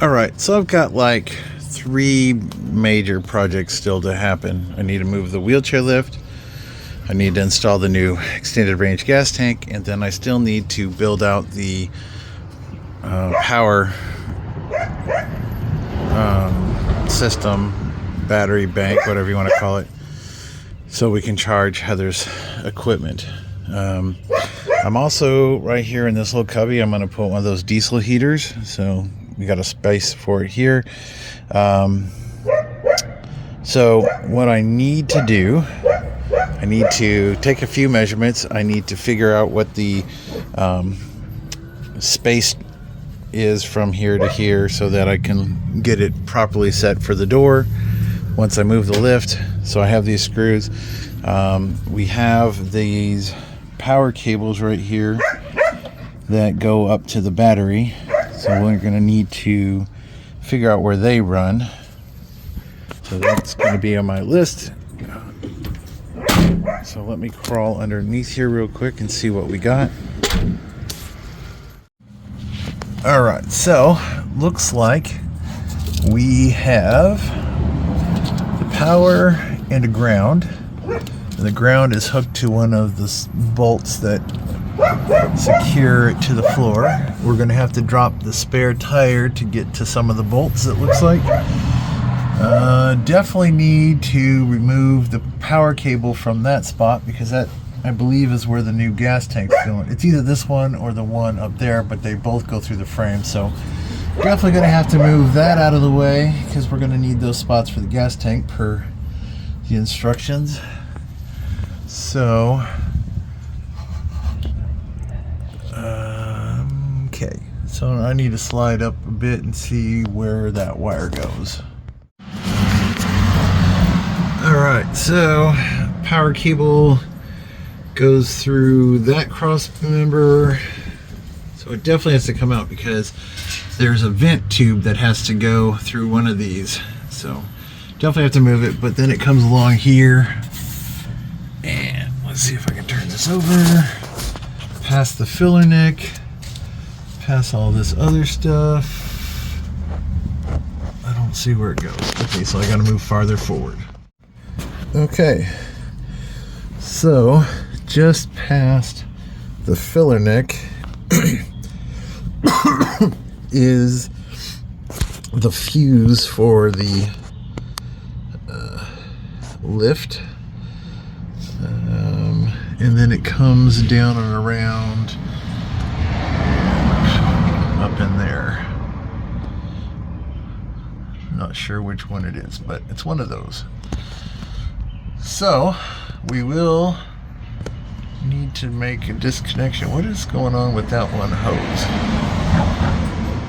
All right, so I've got like 3 major projects still to happen. I need to move the wheelchair lift, I need to install the new extended range gas tank, and then I still need to build out the power system, battery bank, whatever you want to call it, so we can charge Heather's equipment. I'm also right here in this little cubby, I'm going to put one of those diesel heaters, so we got a space for it here. So what I need to do, I need to take a few measurements. I need to figure out what the space is from here to here so that I can get it properly set for the door once I move the lift. So I have these screws. We have these power cables right here that go up to the battery. So we're going to need to figure out where they run. So that's going to be on my list. So let me crawl underneath here real quick and see what we got. All right, so looks like we have the power and a ground. And the ground is hooked to one of the bolts that secure it to the floor. We're going to have to drop the spare tire to get to some of the bolts, it looks like. Definitely need to remove the power cable from that spot, because that, I believe, is where the new gas tank's going. It's either this one or the one up there, but they both go through the frame. So definitely going to have to move that out of the way, because we're going to need those spots for the gas tank per the instructions. So okay, so I need to slide up a bit and see where that wire goes. Alright, so power cable goes through that cross member, so it definitely has to come out because there's a vent tube that has to go through one of these. So definitely have to move it, but then it comes along here, and let's see if I can turn this over, past the filler neck, past all this other stuff. I don't see where it goes. Okay, so I gotta move farther forward. Okay, so just past the filler neck is the fuse for the lift, and then it comes down and around up in there. Not sure which one it is, but it's one of those. So we will need to make a disconnection. What is going on with that one hose?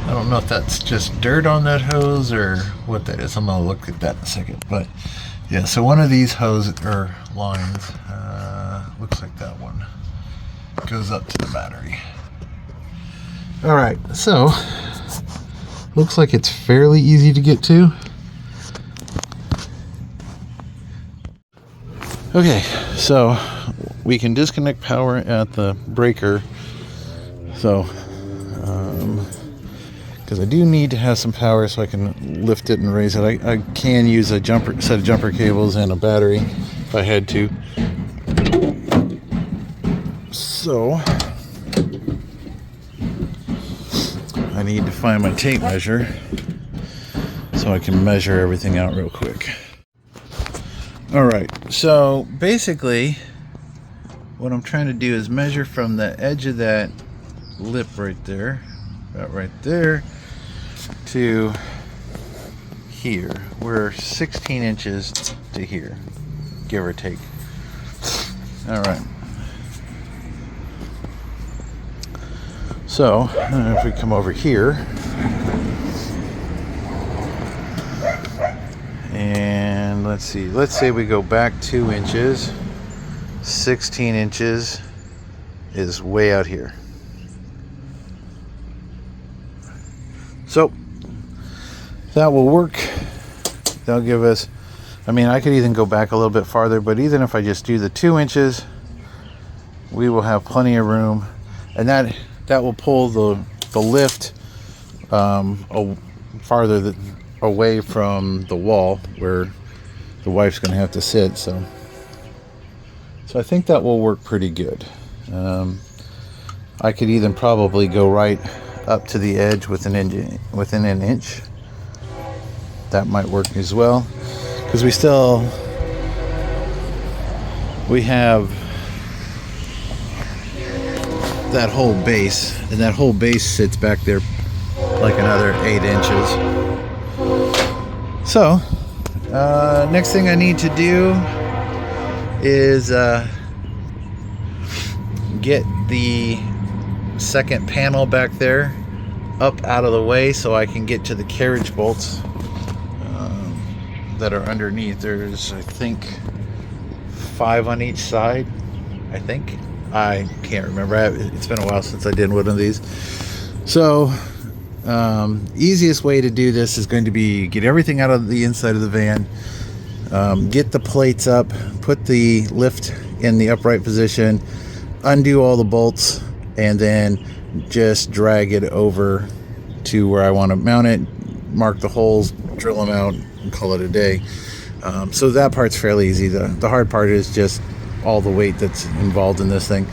I don't know if that's just dirt on that hose or what that is. I'm gonna look at that in a second. But yeah, so one of these hoses or lines, looks like that one goes up to the battery. All right, so looks like it's fairly easy to get to. Okay, so we can disconnect power at the breaker. So, because I do need to have some power so I can lift it and raise it. I can use a set of jumper cables and a battery if I had to. So, I need to find my tape measure so I can measure everything out real quick. Alright, so basically what I'm trying to do is measure from the edge of that lip right there, about right there, to here. We're 16 inches to here, give or take. Alright. So, if we come over here, and let's see, let's say we go back 2 inches, 16 inches is way out here. So that will work. That'll give us, I mean, I could even go back a little bit farther, but even if I just do the 2 inches, we will have plenty of room, and that will pull the lift farther away from the wall where the wife's going to have to sit. So I think that will work pretty good. I could even probably go right up to the edge within an inch. That might work as well, because we have that whole base, and that whole base sits back there like another 8 inches. So next thing I need to do is get the second panel back there up out of the way so I can get to the carriage bolts that are underneath. There's, I think, 5 on each side. I can't remember. It's been a while since I did one of these. So easiest way to do this is going to be get everything out of the inside of the van, get the plates up, put the lift in the upright position, undo all the bolts, and then just drag it over to where I want to mount it, mark the holes, drill them out, and call it a day. So that part's fairly easy. The hard part is just all the weight that's involved in this thing.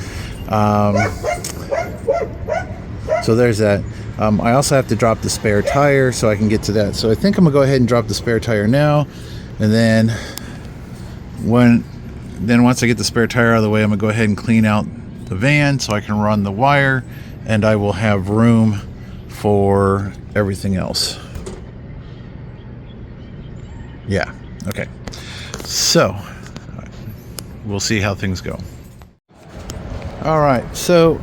So there's that. I also have to drop the spare tire so I can get to that. So I think I'm gonna go ahead and drop the spare tire now, and then once I get the spare tire out of the way, I'm gonna go ahead and clean out the van so I can run the wire, and I will have room for everything else. Yeah, okay. So we'll see how things go. All right, so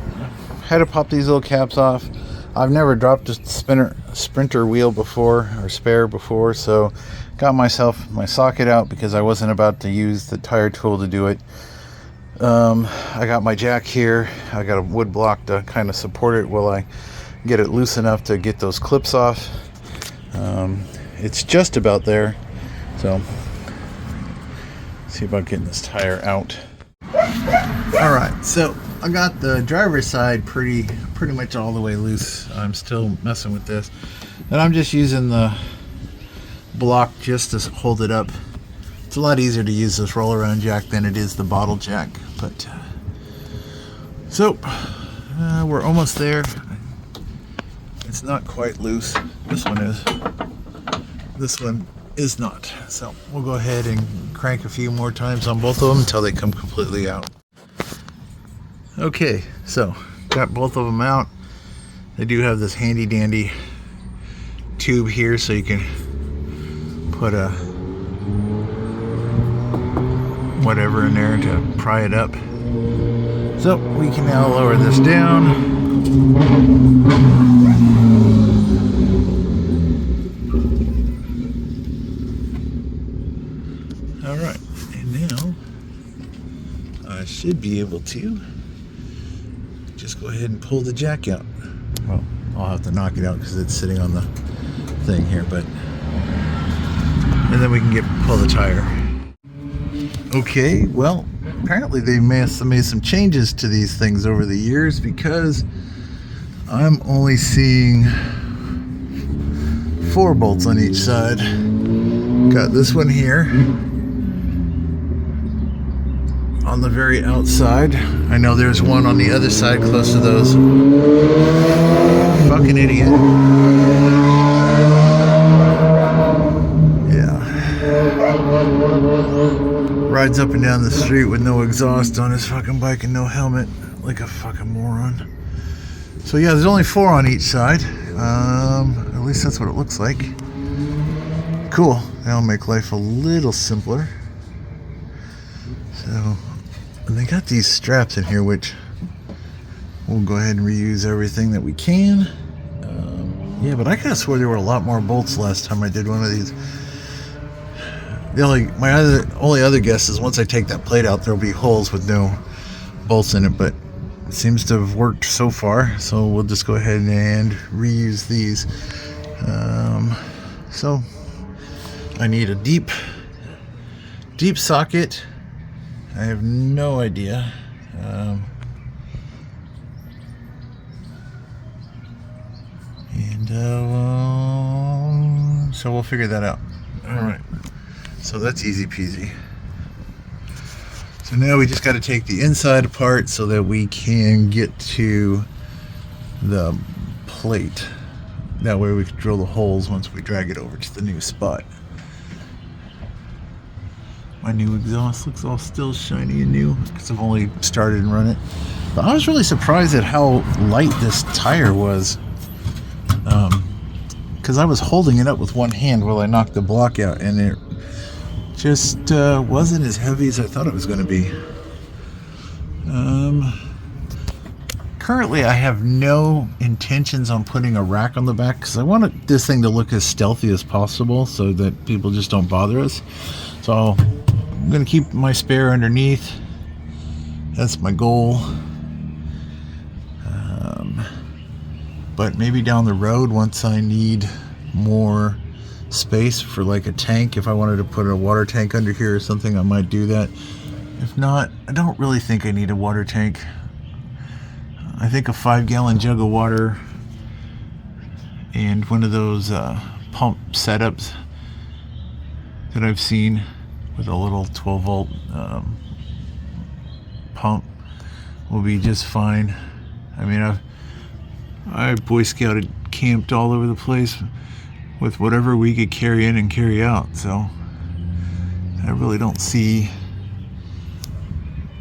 had to pop these little caps off. I've never dropped a sprinter wheel before, or spare before, so got myself my socket out because I wasn't about to use the tire tool to do it. I got my jack here. I got a wood block to kind of support it while I get it loose enough to get those clips off. It's just about there, so see about getting this tire out. All right, so I got the driver's side pretty much all the way loose. I'm still messing with this, and I'm just using the block just to hold it up. It's a lot easier to use this roll around jack than it is the bottle jack, but so we're almost there. It's not quite loose. This one is not. So we'll go ahead and crank a few more times on both of them until they come completely out. Okay, so got both of them out. They do have this handy dandy tube here, so you can put a whatever in there to pry it up. So we can now lower this down. All right, and now I should be able to just go ahead and pull the jack out. Well, I'll have to knock it out because it's sitting on the thing here, but and then we can pull the tire. Okay, well, apparently they may have made some changes to these things over the years, because I'm only seeing 4 bolts on each side. Got this one here on the very outside. I know there's one on the other side close to those. Fucking idiot. Yeah. Rides up and down the street with no exhaust on his fucking bike and no helmet, like a fucking moron. So yeah, there's only 4 on each side. At least that's what it looks like. Cool. That'll make life a little simpler. So, and they got these straps in here, which we'll go ahead and reuse everything that we can. Yeah, but I kind of swore there were a lot more bolts last time I did one of these. My only other guess is once I take that plate out, there'll be holes with no bolts in it, but it seems to have worked so far, so we'll just go ahead and reuse these. So I need a deep socket. I have no idea. And So we'll figure that out. All right. So that's easy peasy. So now we just got to take the inside apart so that we can get to the plate. That way we can drill the holes once we drag it over to the new spot. My new exhaust looks all still shiny and new because I've only started and run it. But I was really surprised at how light this tire was. Because I was holding it up with one hand while I knocked the block out, and it just wasn't as heavy as I thought it was going to be. Currently I have no intentions on putting a rack on the back because I want this thing to look as stealthy as possible so that people just don't bother us. So I'm going to keep my spare underneath. That's my goal. But maybe down the road, once I need more space for like a tank, if I wanted to put a water tank under here or something, I might do that. If not, I don't really think I need a water tank. I think a 5-gallon jug of water and one of those pump setups that I've seen with a little 12-volt pump will be just fine. I mean, I Boy Scouted, camped all over the place with whatever we could carry in and carry out, so I really don't see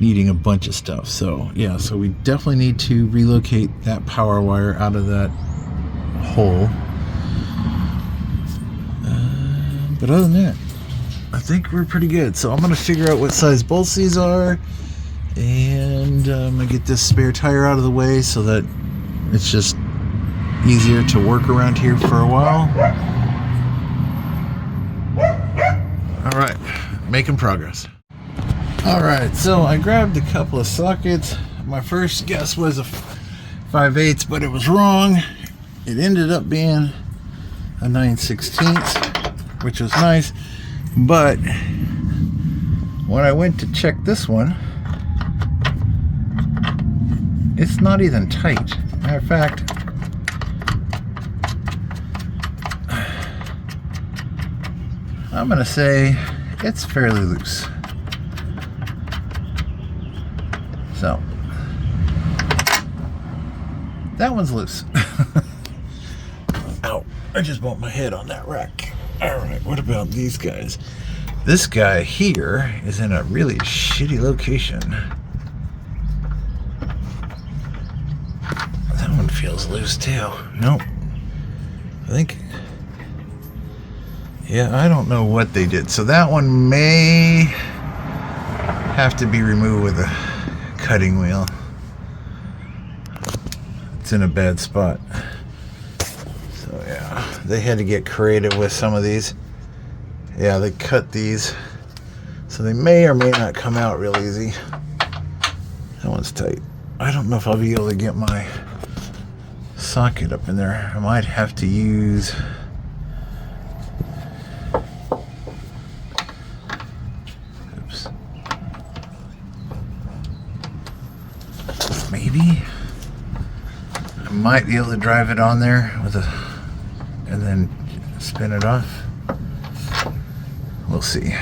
needing a bunch of stuff. So yeah, so we definitely need to relocate that power wire out of that hole. But other than that, I think we're pretty good. So I'm gonna figure out what size bolts these are, and I'm gonna get this spare tire out of the way so that it's just easier to work around here for a while. All right, making progress. All right, so I grabbed a couple of sockets. My first guess was a 5/8, but it was wrong. It ended up being a 9/16, which was nice. But when I went to check this one, it's not even tight. Matter of fact, I'm gonna say it's fairly loose. So that one's loose. Ow, I just bumped my head on that rack. All right, what about these guys? This guy here is in a really shitty location. That one feels loose too. Nope. I think, yeah, I don't know what they did. So that one may have to be removed with a cutting wheel. It's in a bad spot. So yeah, they had to get creative with some of these. Yeah, they cut these, so they may or may not come out real easy. That one's tight. I don't know if I'll be able to get my socket up in there. I might have to use maybe I might be able to drive it on there with a and then spin it off. We'll see.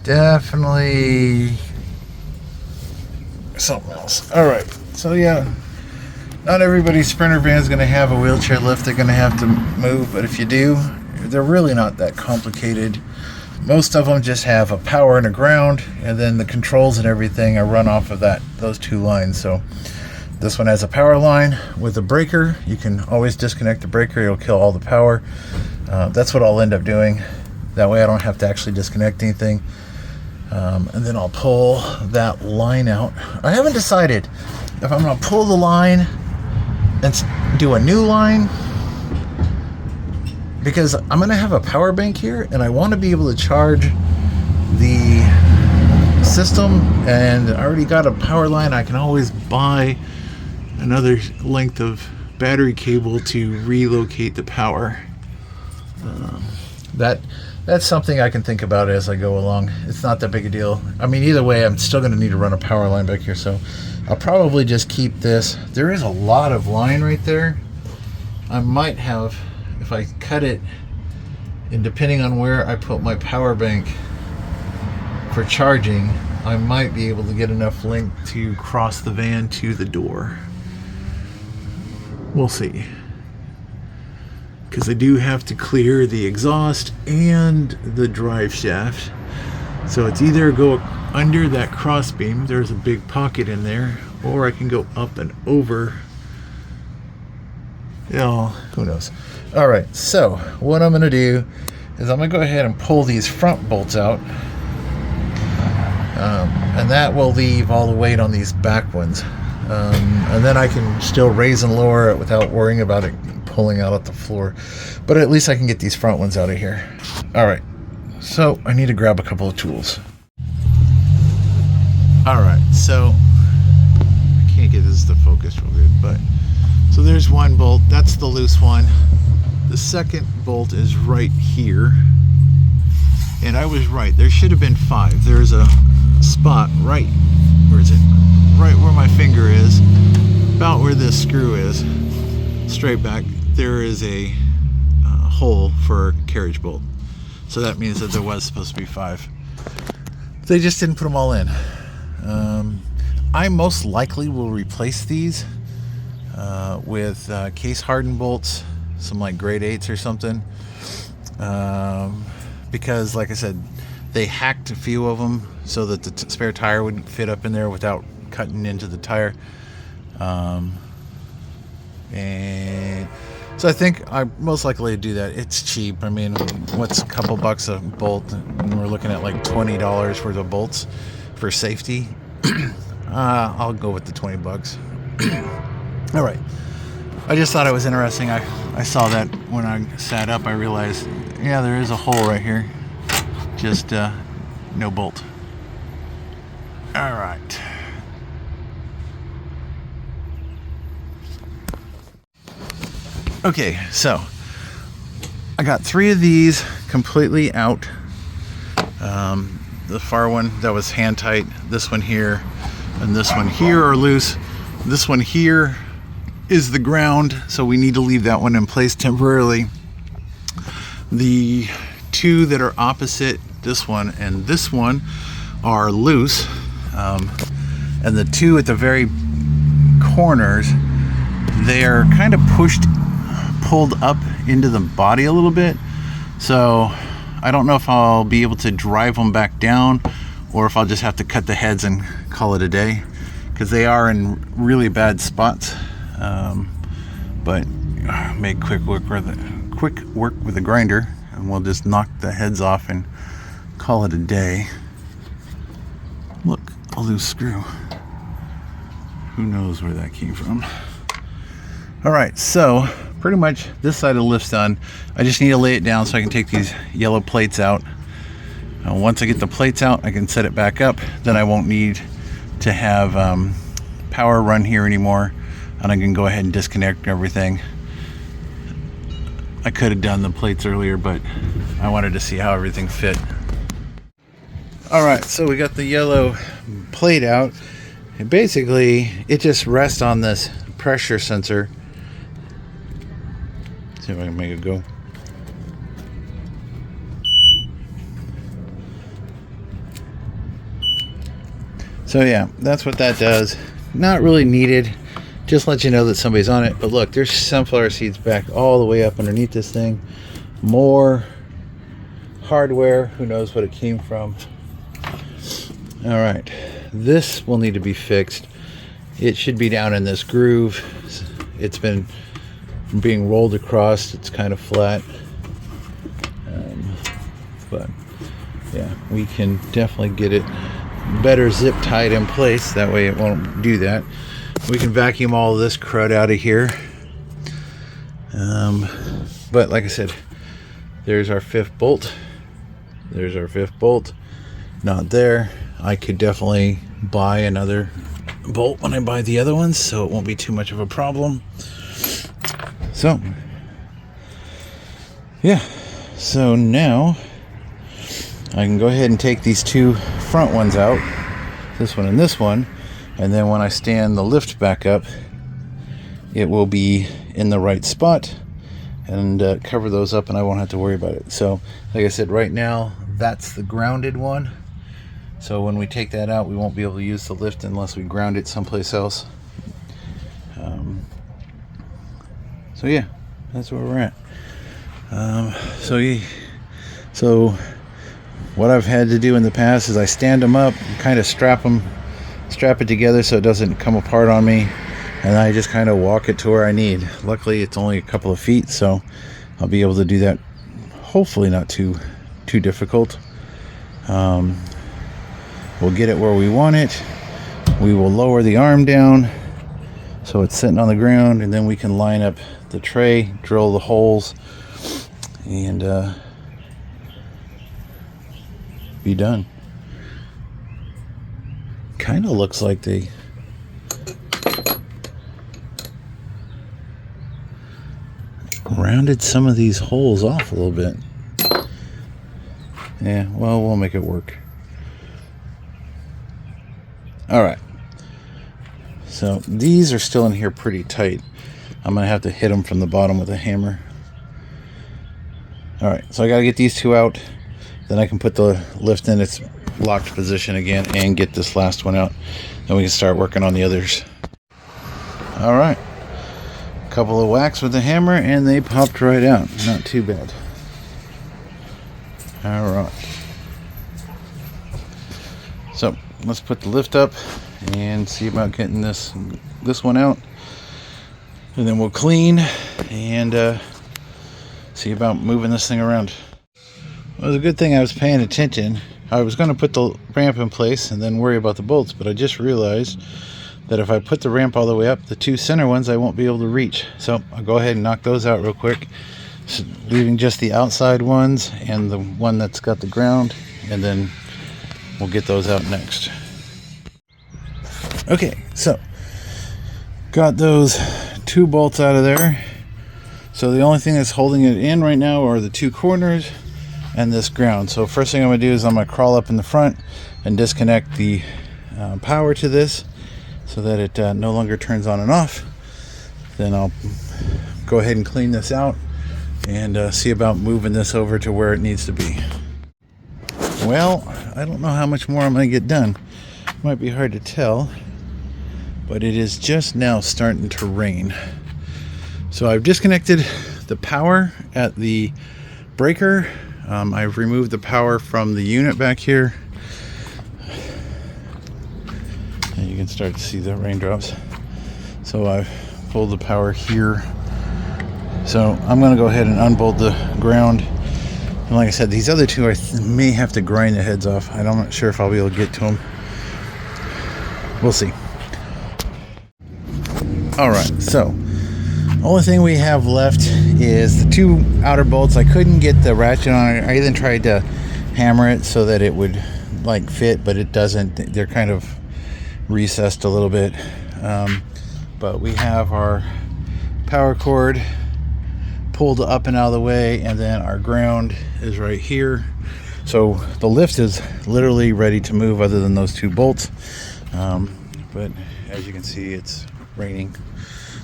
Definitely something else. All right, so yeah, not everybody's Sprinter van is going to have a wheelchair lift. They're going to have to move, but if you do, they're really not that complicated. Most of them just have a power and a ground, and then the controls and everything are run off of those two lines. So this one has a power line with a breaker. You can always disconnect the breaker. It'll kill all the power. That's what I'll end up doing. That way I don't have to actually disconnect anything. And then I'll pull that line out. I haven't decided if I'm going to pull the line and do a new line, because I'm going to have a power bank here and I want to be able to charge the system, and I already got a power line. I can always buy another length of battery cable to relocate the power. That's something I can think about as I go along. It's not that big a deal. I mean, either way, I'm still going to need to run a power line back here, so I'll probably just keep this. There is a lot of line right there. I might have, if I cut it, and depending on where I put my power bank for charging, I might be able to get enough length to cross the van to the door. We'll see. Because I do have to clear the exhaust and the drive shaft. So it's either go under that cross beam, there's a big pocket in there, or I can go up and over. Who knows. All right, so what I'm gonna do is I'm gonna go ahead and pull these front bolts out. And that will leave all the weight on these back ones. And then I can still raise and lower it without worrying about it pulling out at the floor. But at least I can get these front ones out of here. All right, so I need to grab a couple of tools. All right, so I can't get this to focus real good, but so there's one bolt, that's the loose one. The second bolt is right here. And I was right, there should have been 5. There's a spot right, where is it? Right where my finger is, about where this screw is, straight back, there is a hole for a carriage bolt. So that means that there was supposed to be 5. They just didn't put them all in. I most likely will replace these with case hardened bolts, some like grade 8s or something. Because like I said, they hacked a few of them so that the spare tire wouldn't fit up in there without cutting into the tire. And so I think I most likely do that. It's cheap. I mean, what's a couple bucks a bolt? And we're looking at like $20 worth of bolts for safety. I'll go with the 20 bucks. All right. I just thought it was interesting. I saw that when I sat up, I realized, yeah, there is a hole right here. Just no bolt. All right. Okay, so I got 3 of these completely out. The far one that was hand tight, this one here, and this one here are loose. This one here is the ground, so we need to leave that one in place temporarily. The 2 that are opposite, this one and this one, are loose. And the 2 at the very corners, they're kind of pulled up into the body a little bit. So I don't know if I'll be able to drive them back down or if I'll just have to cut the heads and call it a day, because they are in really bad spots. But make quick work with the grinder, and we'll just knock the heads off and call it a day. Look, a loose screw. Who knows where that came from? All right, so pretty much this side of the lift's done. I just need to lay it down so I can take these yellow plates out. Once I get the plates out, I can set it back up. Then I won't need to have power run here anymore, and I can go ahead and disconnect everything. I could have done the plates earlier, but I wanted to see how everything fit. All right, so we got the yellow plate out, and basically it just rests on this pressure sensor. See if I can make it go. So yeah, that's what that does. Not really needed. Just let you know that somebody's on it. But look, there's sunflower seeds back all the way up underneath this thing. More hardware. Who knows what it came from. All right, this will need to be fixed. It should be down in this groove. It's been being rolled across. It's kind of flat. But yeah, we can definitely get it better zip tied in place. That way it won't do that. We can vacuum all of this crud out of here. But like I said, there's our 5th bolt. There's our 5th bolt. Not there. I could definitely buy another bolt when I buy the other ones, so it won't be too much of a problem. So yeah, so now I can go ahead and take these 2 front ones out, this one and this one, and then when I stand the lift back up, it will be in the right spot, and cover those up, and I won't have to worry about it. So like I said, right now that's the grounded one. So when we take that out, we won't be able to use the lift unless we ground it someplace else. So yeah, that's where we're at. So what I've had to do in the past is I stand them up, kind of strap it together so it doesn't come apart on me, and I just kind of walk it to where I need. Luckily it's only a couple of feet, so I'll be able to do that, hopefully not too difficult. We'll get it where we want it. We will lower the arm down so it's sitting on the ground, and then we can line up the tray, drill the holes, and be done. Kind of looks like they rounded some of these holes off a little bit. Yeah, well, we'll make it work. All right. So these are still in here pretty tight. I'm gonna have to hit them from the bottom with a hammer. All right, so I gotta get these two out. Then I can put the lift in its locked position again and get this last one out. Then we can start working on the others. All right, a couple of whacks with the hammer and they popped right out. Not too bad. All right. So let's put the lift up and see about getting this one out, and then we'll clean and see about moving this thing around. Well, it was a good thing I was paying attention. I was going to put the ramp in place and then worry about the bolts, but I just realized that if I put the ramp all the way up, the two center ones I won't be able to reach. So I'll go ahead and knock those out real quick, so leaving just the outside ones and the one that's got the ground, and then we'll get those out next. Okay, so got those two bolts out of there. So the only thing that's holding it in right now are the two corners and this ground. So first thing I'm going to do is I'm going to crawl up in the front and disconnect the power to this so that it no longer turns on and off. Then I'll go ahead and clean this out and see about moving this over to where it needs to be. Well, I don't know how much more I'm going to get done. Might be hard to tell, but it is just now starting to rain. So I've disconnected the power at the breaker. I've removed the power from the unit back here. And you can start to see the raindrops. So I've pulled the power here. So I'm going to go ahead and unbolt the ground. And like I said, these other two I may have to grind the heads off. I'm not sure if I'll be able to get to them. We'll see. All right, so only thing we have left is the two outer bolts. I couldn't get the ratchet on it. I even tried to hammer it so that it would like fit, but it doesn't. They're kind of recessed a little bit. But we have our power cord pulled up and out of the way, and then our ground is right here. So the lift is literally ready to move other than those two bolts. But as you can see, it's raining.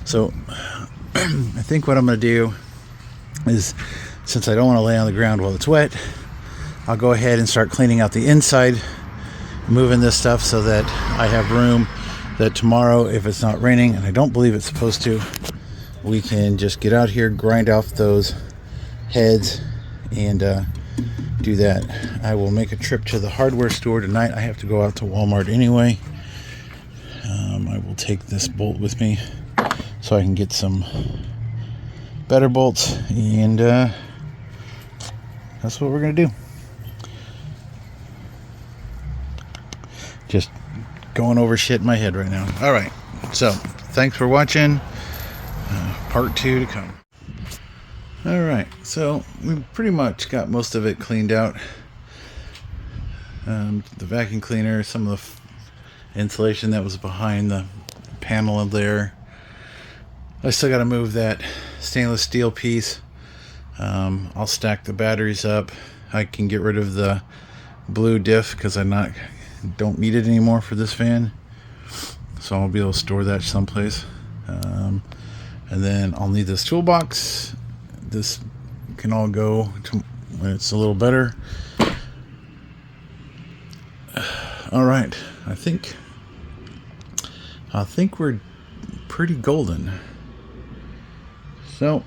So I think what I'm going to do is, since I don't want to lay on the ground while it's wet, I'll go ahead and start cleaning out the inside, moving this stuff so that I have room that tomorrow, if it's not raining, and I don't believe it's supposed to, we can just get out here, grind off those heads, and do that. I will make a trip to the hardware store tonight. I have to go out to Walmart anyway. I will take this bolt with me so I can get some better bolts, and that's what we're gonna do. Just going over shit in my head right now. All right, so thanks for watching. Part 2 to come. All right, so we pretty much got most of it cleaned out. The vacuum cleaner, some of the insulation that was behind the panel of there. I still got to move that stainless steel piece. I'll stack the batteries up. I can get rid of the blue diff because I don't need it anymore for this fan. So I'll be able to store that someplace. And then I'll need this toolbox. this can all go to when it's a little better. All right, I think we're pretty golden. So,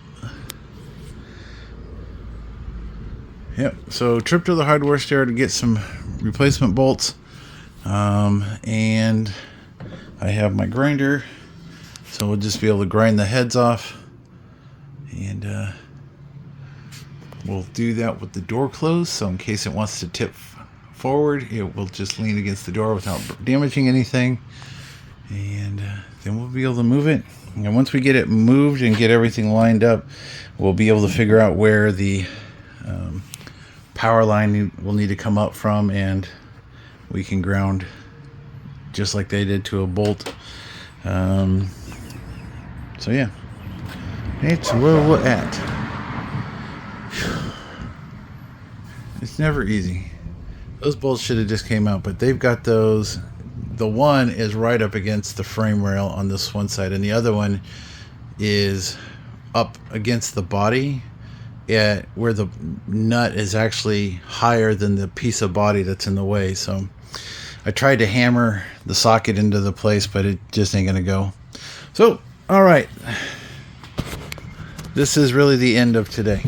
yep. So trip to the hardware store to get some replacement bolts, and I have my grinder, so we'll just be able to grind the heads off, and we'll do that with the door closed. So in case it wants to tip forward, it will just lean against the door without damaging anything, and then we'll be able to move it. And once we get it moved and get everything lined up, we'll be able to figure out where the power line will need to come up from, and we can ground just like they did to a bolt. So yeah, it's where we're at. It's never easy. Those bolts should have just came out, but they've got those. The one is right up against the frame rail on this one side, and the other one is up against the body, where the nut is actually higher than the piece of body that's in the way. So I tried to hammer the socket into the place, but it just ain't gonna go. So, all right, this is really the end of today.